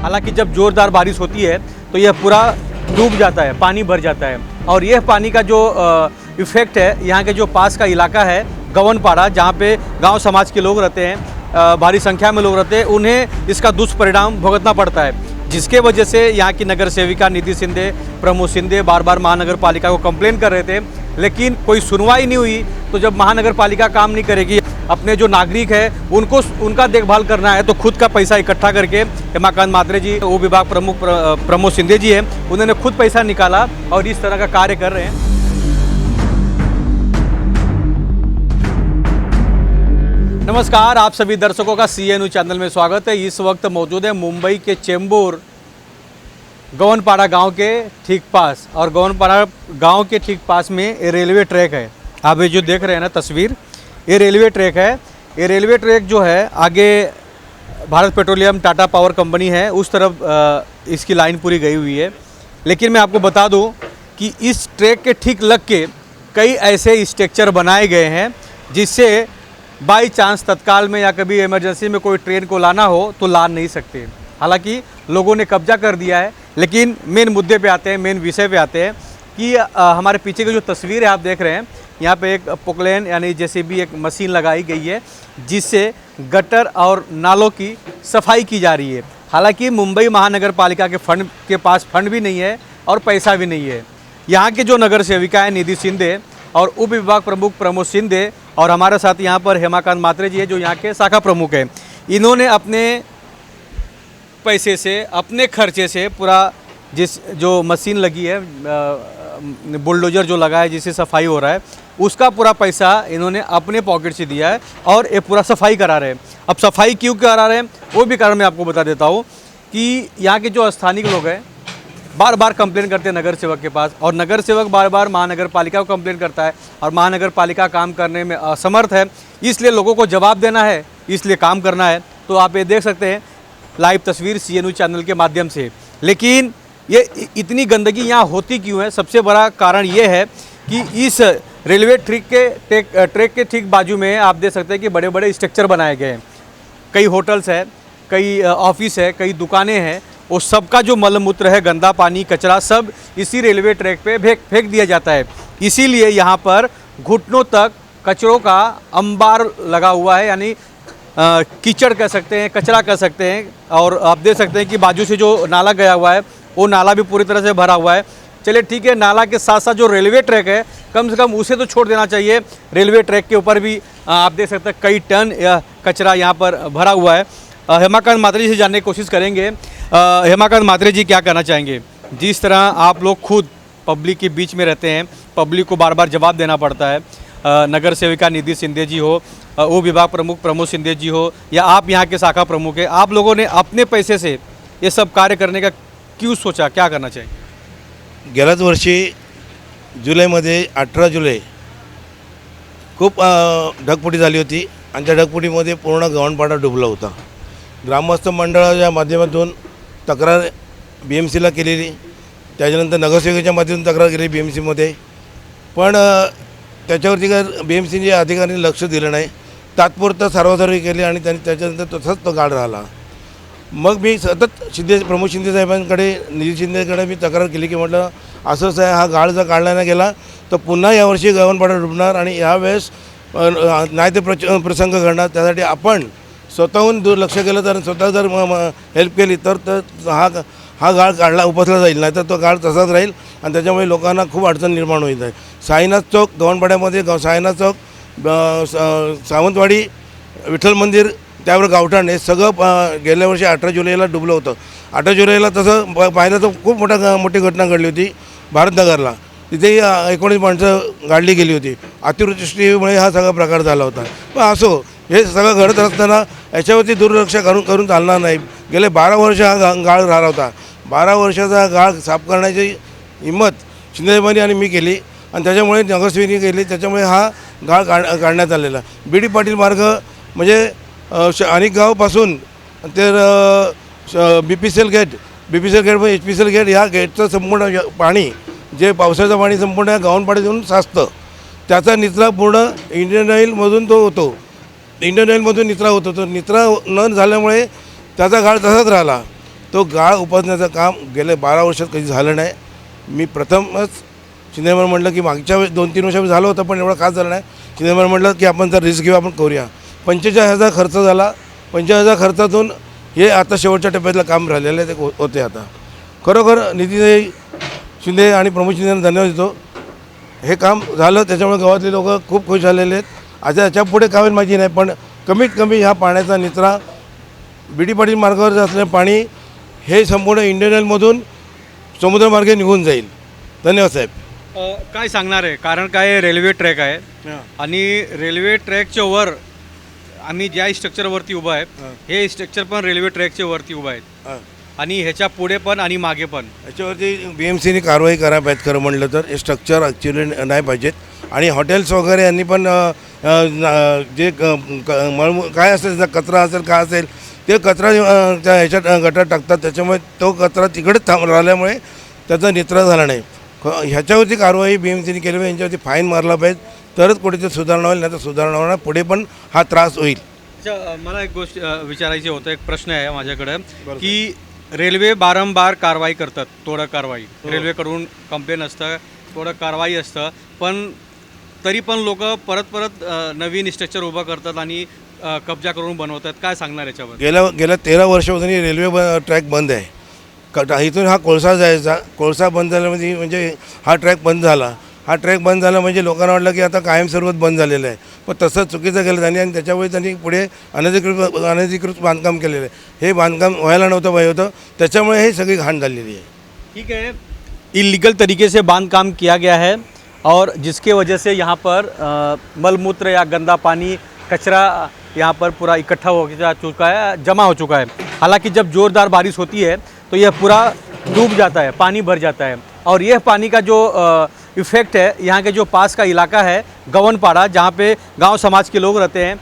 हालांकि जब ज़ोरदार बारिश होती है तो यह पूरा डूब जाता है, पानी भर जाता है। और यह पानी का जो इफ़ेक्ट है, यहाँ के जो पास का इलाका है गवनपाड़ा, जहाँ पे गांव समाज के लोग रहते हैं, भारी संख्या में लोग रहते हैं, उन्हें इसका दुष्परिणाम भुगतना पड़ता है, जिसके वजह से यहाँ की नगर सेविका निधि शिंदे, प्रमोद शिंदे बार बार महानगर पालिका को कंप्लेन कर रहे थे, लेकिन कोई सुनवाई नहीं हुई। तो जब महानगर पालिका काम नहीं करेगी, अपने जो नागरिक है उनको उनका देखभाल करना है, तो खुद का पैसा इकट्ठा करके हेमाकांत म्हात्रे जी, वो विभाग प्रमुख प्रमोद शिंदे जी हैं, उन्होंने खुद पैसा निकाला और इस तरह का कार्य कर रहे हैं। नमस्कार, आप सभी दर्शकों का CNU चैनल में स्वागत है। इस वक्त मौजूद है मुंबई के चेंबूर गवनपाड़ा गांव के ठीक पास, और गवनपाड़ा गांव के ठीक पास में रेलवे ट्रैक है। आप ये जो देख रहे हैं ना तस्वीर, ये रेलवे ट्रैक है। ये रेलवे ट्रैक जो है आगे Bharat petroleum Tata power company है, उस तरफ इसकी लाइन पूरी गई हुई है। लेकिन मैं आपको बता दूं कि इस ट्रैक के ठीक लग के कई ऐसे स्ट्रक्चर बनाए गए हैं जिससे बाई चांस तत्काल में या कभी इमरजेंसी में कोई ट्रेन को लाना हो तो ला नहीं सकते। हालांकि लोगों ने कब्जा कर दिया है, लेकिन मेन मुद्दे पे आते हैं, मेन विषय पे आते हैं कि हमारे पीछे की जो तस्वीर है आप देख रहे हैं, यहाँ पे एक पोकलेन यानी JCB एक मशीन लगाई गई है जिससे गटर और नालों की सफाई की जा रही है। हालांकि मुंबई महानगर पालिका के पास फंड भी नहीं है और पैसा भी नहीं है। यहाँ के जो नगर सेविका है निधि शिंदे और उप विभाग प्रमुख प्रमोद शिंदे, और हमारे साथ यहाँ पर हेमाकांत म्हात्रे जी है जो यहाँ के शाखा प्रमुख हैं, इन्होंने अपने पैसे से, अपने खर्चे से पूरा जो मशीन लगी है, बुलडोजर जो लगा है जिससे सफाई हो रहा है, उसका पूरा पैसा इन्होंने अपने पॉकेट से दिया है और ये पूरा सफाई करा रहे हैं। अब सफाई क्यों करा रहे हैं वो भी कारण मैं आपको बता देता हूँ कि यहाँ के जो स्थानिक लोग हैं बार बार कंप्लेन करते हैं नगर सेवक के पास, और नगर सेवक बार बार महानगर पालिका को कंप्लेन करता है, और महानगर पालिका काम करने में असमर्थ है। इसलिए लोगों को जवाब देना है, इसलिए काम करना है। तो आप ये देख सकते हैं लाइव तस्वीर CNU चैनल के माध्यम से। लेकिन ये इतनी गंदगी यहाँ होती क्यों है? सबसे बड़ा कारण ये है कि इस रेलवे ट्रैक के ठीक बाजू में आप देख सकते हैं कि बड़े बड़े स्ट्रक्चर बनाए गए हैं। कई होटल्स है, कई ऑफिस है, कई दुकानें हैं, वो सबका जो मलमूत्र है, गंदा पानी, कचरा सब इसी रेलवे ट्रैक पे फेंक दिया जाता है। इसीलिए यहाँ पर घुटनों तक कचरों का अंबार लगा हुआ है, यानी कीचड़ कह सकते हैं, कचरा कह सकते हैं। और आप देख सकते हैं कि बाजू से जो नाला गया हुआ है वो नाला भी पूरी तरह से भरा हुआ है। चलिए ठीक है, नाला के साथ साथ जो रेलवे ट्रैक है कम से कम उसे तो छोड़ देना चाहिए। रेलवे ट्रैक के ऊपर भी आप देख सकते हैं कई टन कचरा यहाँ पर भरा हुआ है। हेमाकांत म्हात्रे जी से जानने की कोशिश करेंगे। हेमाकांत म्हात्रे जी क्या कहना चाहेंगे? जिस तरह आप लोग खुद पब्लिक के बीच में रहते हैं, पब्लिक को बार बार जवाब देना पड़ता है, नगर सेविका निधि शिंदे जी हो, वो विभाग प्रमुख प्रमोद शिंदे जी हो, या आप यहाँ के शाखा प्रमुख है, आप लोगों ने अपने पैसे से ये सब कार्य करने का क्यों सोचा? क्या करना चाहिए? गेल्याच वर्षी जुलैमध्ये 18 जुलै खूप ढगफुटी झाली होती आणि त्या ढगफुटीमध्ये पूर्ण गव्हाणपाडा डुबला होता. ग्रामस्थ मंडळाच्या माध्यमातून तक्रार BMCला केलेली, त्याच्यानंतर नगरसेवकाच्या माध्यमातून तक्रार केली BMCमध्ये, पण त्याच्यावरती काय BMCचे अधिकाऱ्यांनी लक्ष दिलं नाही. तात्पुरतं सार्वजनिक केली आणि त्याच्यानंतर तसंच तो गाळ राहिला. मग मी सतत प्रमोद शिंदे साहेबांकडे, निधी शिंदेकडे मी तक्रार केली की म्हटलं असंच आहे, हा गाळ जर काढला नाही गेला तर पुन्हा यावर्षी गव्हाणपाडा डुबणार आणि यावेळेस नाही ते प्रसंग घडणार. त्यासाठी आपण स्वतःहून दुर्लक्ष केलं तर, स्वतः जर हेल्प केली तर हा गाळ काढला उपसला जाईल, नाही तर तो गाळ तसाच राहील आणि त्याच्यामुळे लोकांना खूप अडचण निर्माण होत आहे. साईनाथ चौक गव्हाणपाड्यामध्ये साईनाथ चौक, सावंतवाडी, विठ्ठल मंदिर, त्यावर गावठाण हे सगळं गेल्या वर्षी 18 जुलैला डुबलं होतं. 18 जुलैला तसं पाहिलं तर खूप मोठी घटना घडली होती भारतनगरला. तिथेही 19 माणसं गाडली गेली होती. अतिवृष्टीमुळे हा सगळा प्रकार झाला होता. पण असो, हे सगळं घडत असताना याच्यावरती दुर्लक्ष करून चालणार नाही. गेले 12 वर्ष हा गाळ राहिला होता. 12 वर्षाचा गाळ साफ करण्याची हिंमत शिंदेसाहेबांनी आणि मी केली आणि त्याच्यामुळे नगरसेवकांनी केली. त्याच्यामुळे हा गाळ काढण्यात आलेला. BD पाटील मार्ग म्हणजे अनेक गावापासून तर BPCL गेट व HPCL गेट, ह्या गेटचं संपूर्ण पाणी, जे पावसाचं पाणी संपूर्ण गव्हाणपाड्यात येऊन साचतं, त्याचा निचरा पूर्ण इंडियन ऑइलमधून तो होतो. इंडियन ऑइलमधून निचरा होतो. तो निचरा न झाल्यामुळे त्याचा गाळ तसाच राहिला. तो गाळ उपसण्याचं काम गेले 12 वर्षात कधी झालं नाही. मी प्रथमच शिंदेवर म्हटलं की मागच्या 2-3 वर्षापूर्वी झालं होतं पण एवढं खास झालं नाही. शिंदेवर म्हटलं की आपण जर रिस्क घेऊ, आपण करूया. 45,000 खर्च झाला. 45,000 खर्चातून हे आता शेवटच्या टप्प्यातलं काम राहिलेलं आहे ते होते. आता खरोखर नितीन शिंदे आणि प्रमोद शिंदेंना धन्यवाद देतो. हे काम झालं त्याच्यामुळे गावातले लोक खूप खुश झालेले आहेत. आता याच्या पुढे काय होईल माहिती नाही, पण कमीत कमी ह्या पाण्याचा निचरा BD पाटील मार्गावर असलेलं पाणी हे संपूर्ण इंडियन ऑइलमधून समुद्रमार्गे निघून जाईल. धन्यवाद साहेब. काय सांगणार आहे, कारण काय रेल्वे ट्रॅक आहे आणि रेल्वे ट्रॅकच्या वर आम्ही ज्या स्ट्रक्चरवरती उभा आहे हे स्ट्रक्चर पण रेल्वे ट्रॅकच्या वरती उभा आहे आणि ह्याच्या पुढे पण आणि मागे पण. याच्यावरती BMCने कारवाई करायला पाहिजे. खरं म्हटलं तर हे स्ट्रक्चर ॲक्च्युली नाही पाहिजेत. आणि हॉटेल्स वगैरे यांनी पण जे काय असेल कचरा असेल काय असेल ते कचरा त्या ह्याच्यात गटार टाकतात. त्याच्यामुळे तो कचरा तिकडेच राहिल्यामुळे त्याचा निचरा झाला नाही. ह्याच्यावरती कारवाई BMCने केली पाहिजे. यांच्यावरती फाईन मारला पाहिजे तरच कुठे सुधारणा होईल, नाही तर सुधारणा होणार पुढे पण हा त्रास होईल. मला एक गोष्ट विचारायची होतं, एक प्रश्न आहे माझ्याकडे की रेल्वे वारंवार कारवाई करतात, तोडक कारवाई रेल्वेकडून कंप्लेन असतं, तोडक कारवाई असतं, पण तरी पण लोक परत नवीन स्ट्रक्चर उभं करतात आणि कब्जा करून बनवतात. काय सांगणार याच्यावर? गेल्या 13 वर्षापासून रेल्वे ट्रॅक बंद आहे. इथून हा कोळसा जायचा, कोळसा बंद झाल्यामध्ये म्हणजे हा ट्रॅक बंद झाला. हा ट्रॅक बंद झाला म्हणजे लोकांना वाटलं की आता कायमस्वरूपात बंद झालेलं आहे, पण तसं चुकीचं केलं त्यांनी आणि त्याच्यामुळे त्यांनी पुढे अनधिकृत बांधकाम केलेलं आहे. हे बांधकाम व्हायला नव्हतं पाहिजे होतं, त्याच्यामुळे हे सगळी घाण झालेली आहे. ठीक है, इलीगल तरीके से बांधकाम किया गया है और जिसके वजह से यहाँ पर मलमूत्र या गंदा पानी कचरा यहाँ पर पूरा इकट्ठा हो चुका है, जमा हो चुका है. हालांकि जब ज़ोरदार बारिश होती है तो यह पूरा डूब जाता है, पानी भर जाता है और यह पानी का जो इफ़ेक्ट है यहाँ के जो पास का इलाका है गवनपाड़ा, जहाँ पे गांव समाज के लोग रहते हैं,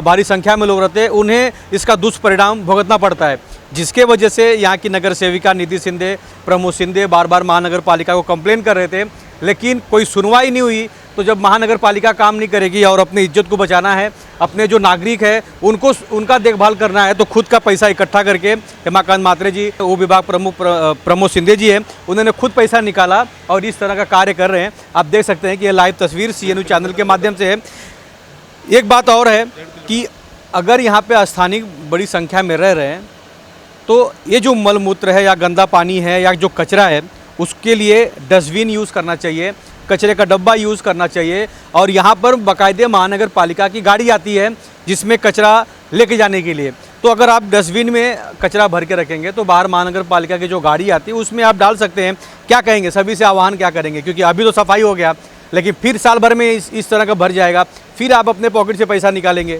भारी संख्या में लोग रहते हैं, उन्हें इसका दुष्परिणाम भुगतना पड़ता है. जिसके वजह से यहाँ की नगर सेविका निधि शिंदे, प्रमोद शिंदे बार बार महानगर पालिका को कंप्लेन कर रहे थे, लेकिन कोई सुनवाई नहीं हुई. तो जब महानगर पालिका काम नहीं करेगी और अपनी इज्जत को बचाना है, अपने जो नागरिक है उनको उनका देखभाल करना है, तो खुद का पैसा इकट्ठा करके हेमाकांत म्हात्रे जी, वो विभाग प्रमुख प्रमोद शिंदे जी हैं, उन्होंने खुद पैसा निकाला और इस तरह का कार्य कर रहे हैं. आप देख सकते हैं कि ये लाइव तस्वीर CNU चैनल के माध्यम से है. एक बात और है कि अगर यहाँ पे स्थानीय बड़ी संख्या में रह रहे हैं तो ये जो मलमूत्र है या गंदा पानी है या जो कचरा है उसके लिए डस्टबिन यूज़ करना चाहिए, कचरे का डब्बा यूज़ करना चाहिए. और यहाँ पर बाकायदे महानगर पालिका की गाड़ी आती है जिसमें कचरा लेके जाने के लिए. तो अगर आप डस्टबिन में कचरा भर के रखेंगे तो बाहर महानगर पालिका की जो गाड़ी आती है उसमें आप डाल सकते हैं. क्या कहेंगे, सभी से आह्वान क्या करेंगे, क्योंकि अभी तो सफाई हो गया लेकिन फिर साल भर में इस तरह का भर जाएगा, फिर आप अपने पॉकेट से पैसा निकालेंगे.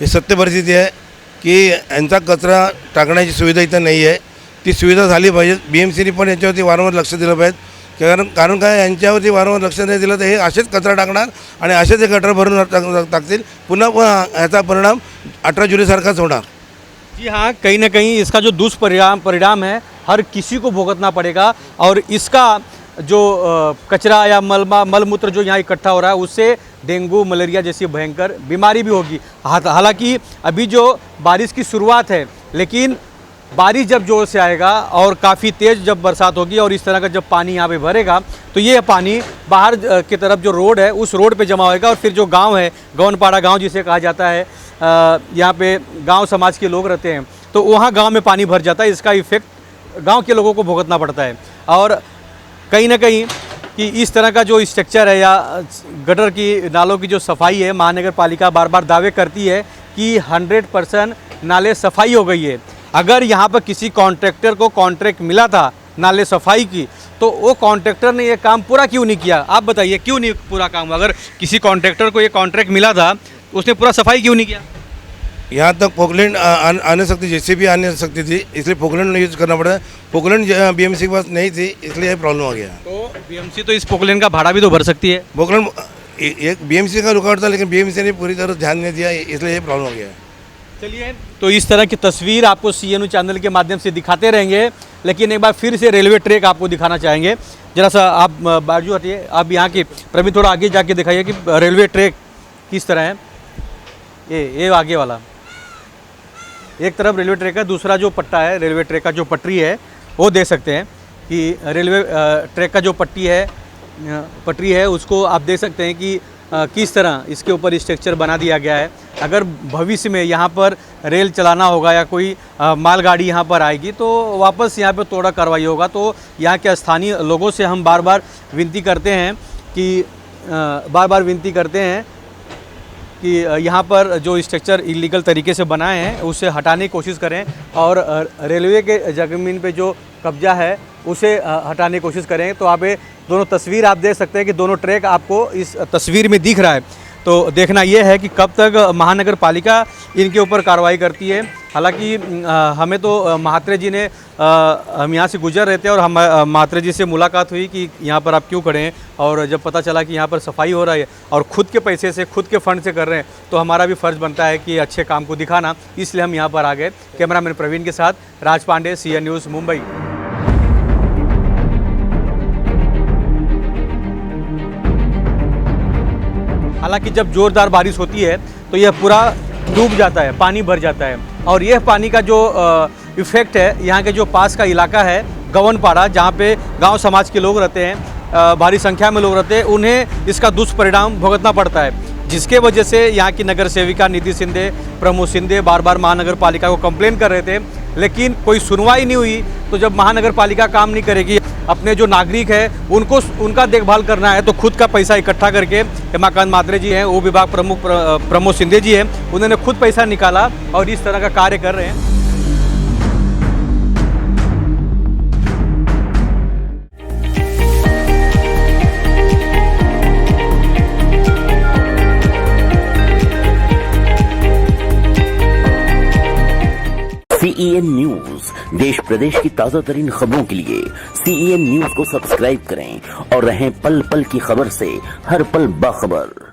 ही सत्य परिस्थिती आहे की यांचा कचरा टाकण्याची सुविधा इथं नाही आहे. ती सुविधा झाली पाहिजे. BMCने पण यांच्यावरती वारंवार लक्ष दिलं पाहिजे. कारण काय, यांच्यावरती वारंवार लक्ष नाही दिलं तर हे असेच कचरा टाकणार आणि असेच हे गटर भरून टाकतील. पुन्हा ह्याचा परिणाम 18 जुलैसारखाच होणार. जी हाँ, कहीं ना कहीं इसका जो दुष्परिणाम है हर किसी को भुगतना पड़ेगा और इसका जो कचरा या मलमूत्र जो यहाँ इकट्ठा हो रहा है उससे डेंगू मलेरिया जैसी भयंकर बीमारी भी होगी. हालांकि अभी जो बारिश की शुरुआत है, लेकिन बारिश जब जोर से आएगा और काफ़ी तेज़ जब बरसात होगी और इस तरह का जब पानी यहाँ पे भरेगा तो ये पानी बाहर की तरफ जो रोड है उस रोड पे जमा होएगा और फिर जो गांव है, गवनपाड़ा गांव जिसे कहा जाता है, यहाँ पे गांव समाज के लोग रहते हैं, तो वहाँ गांव में पानी भर जाता है. इसका इफ़ेक्ट गांव के लोगों को भुगतना पड़ता है. और कहीं ना कहीं कि इस तरह का जो स्ट्रक्चर है या गटर की नालों की जो सफाई है, महानगर पालिका बार बार दावे करती है कि 100% नाले सफाई हो गई है. अगर यहाँ पर किसी कॉन्ट्रैक्टर को कॉन्ट्रैक्ट मिला था नाले सफाई की तो वो कॉन्ट्रैक्टर ने ये काम पूरा क्यों नहीं किया? आप बताइए, क्यों नहीं पूरा काम? अगर किसी कॉन्ट्रैक्टर को ये कॉन्ट्रैक्ट मिला था उसने पूरा सफाई क्यों नहीं किया? यहाँ तक पोकलैंड आने सकती, JCB आने सकती थी, इसलिए पोकलैंड यूज़ करना पड़ा. पोकलैंड BMC के पास नहीं थी, इसलिए ये प्रॉब्लम आ गया. तो BMC तो इस पोकलैंड का भाड़ा भी तो भर सकती है. पोकलैंड एक BMC का रुकावट था, लेकिन BMC ने पूरी तरह ध्यान नहीं दिया, इसलिए ये प्रॉब्लम हो गया. चलिए, तो इस तरह की तस्वीर आपको CNU चैनल के माध्यम से दिखाते रहेंगे, लेकिन एक बार फिर से रेलवे ट्रैक आपको दिखाना चाहेंगे. जरा सा आप बाजू हटिए, आप यहाँ की प्रवीण थोड़ा आगे जाके दिखाइए कि रेलवे ट्रैक किस तरह है. ये आगे वाला एक तरफ रेलवे ट्रैक है, दूसरा जो पट्टा है रेलवे ट्रैक का जो पटरी है वो देख सकते हैं कि रेलवे ट्रैक का जो पटरी है उसको आप देख सकते हैं कि किस तरह इसके ऊपर स्ट्रक्चर बना दिया गया है। अगर भविष्य में यहाँ पर रेल चलाना होगा या कोई मालगाड़ी यहाँ पर आएगी तो वापस यहाँ पर तोड़ा कार्रवाई होगा। तो यहाँ के स्थानीय लोगों से हम बार बार विनती करते हैं कि यहाँ पर जो स्ट्रक्चर इलीगल तरीके से बनाए हैं उसे हटाने की कोशिश करें और रेलवे के ज़मीन पे जो कब्जा है उसे हटाने की कोशिश करें। तो आप ये दोनों तस्वीर आप देख सकते हैं कि दोनों ट्रैक आपको इस तस्वीर में दिख रहा है। तो देखना यह है कि कब तक महानगर पालिका इनके ऊपर कार्रवाई करती है। हालांकि हमें तो महात्रे जी ने हम यहाँ से गुजर रहे थे और हम महात्रे जी से मुलाकात हुई कि यहाँ पर आप क्यों खड़े हैं, और जब पता चला कि यहाँ पर सफाई हो रही है और खुद के पैसे से खुद के फंड से कर रहे हैं तो हमारा भी फ़र्ज़ बनता है कि अच्छे काम को दिखाना, इसलिए हम यहाँ पर आ गए। कैमरामैन प्रवीण के साथ राज पांडे, CN न्यूज़ मुंबई। हालांकि जब ज़ोरदार बारिश होती है तो यह पूरा डूब जाता है, पानी भर जाता है, और यह पानी का जो इफ़ेक्ट है यहाँ के जो पास का इलाका है गवनपाड़ा, जहाँ पे गांव समाज के लोग रहते हैं, भारी संख्या में लोग रहते हैं, उन्हें इसका दुष्परिणाम भुगतना पड़ता है, जिसके वजह से यहाँ की नगर सेविका निधि शिंदे, प्रमोद शिंदे बार बार महानगर पालिका को कंप्लेन कर रहे थे, लेकिन कोई सुनवाई नहीं हुई। तो जब महानगर पालिका काम नहीं करेगी, अपने जो नागरिक है उनका देखभाल करना है, तो खुद का पैसा इकट्ठा करके हेमाकांत महात्रे जी हैं, वो विभाग प्रमुख प्रमोद शिंदे जी हैं, उन्होंने खुद पैसा निकाला और इस तरह का कार्य कर रहे हैं। CEN न्यूज, देश प्रदेश की ताजा तरीन खबरों के लिए CEN न्यूज को सब्सक्राइब करें और रहें पल पल की खबर से हर पल बाखबर।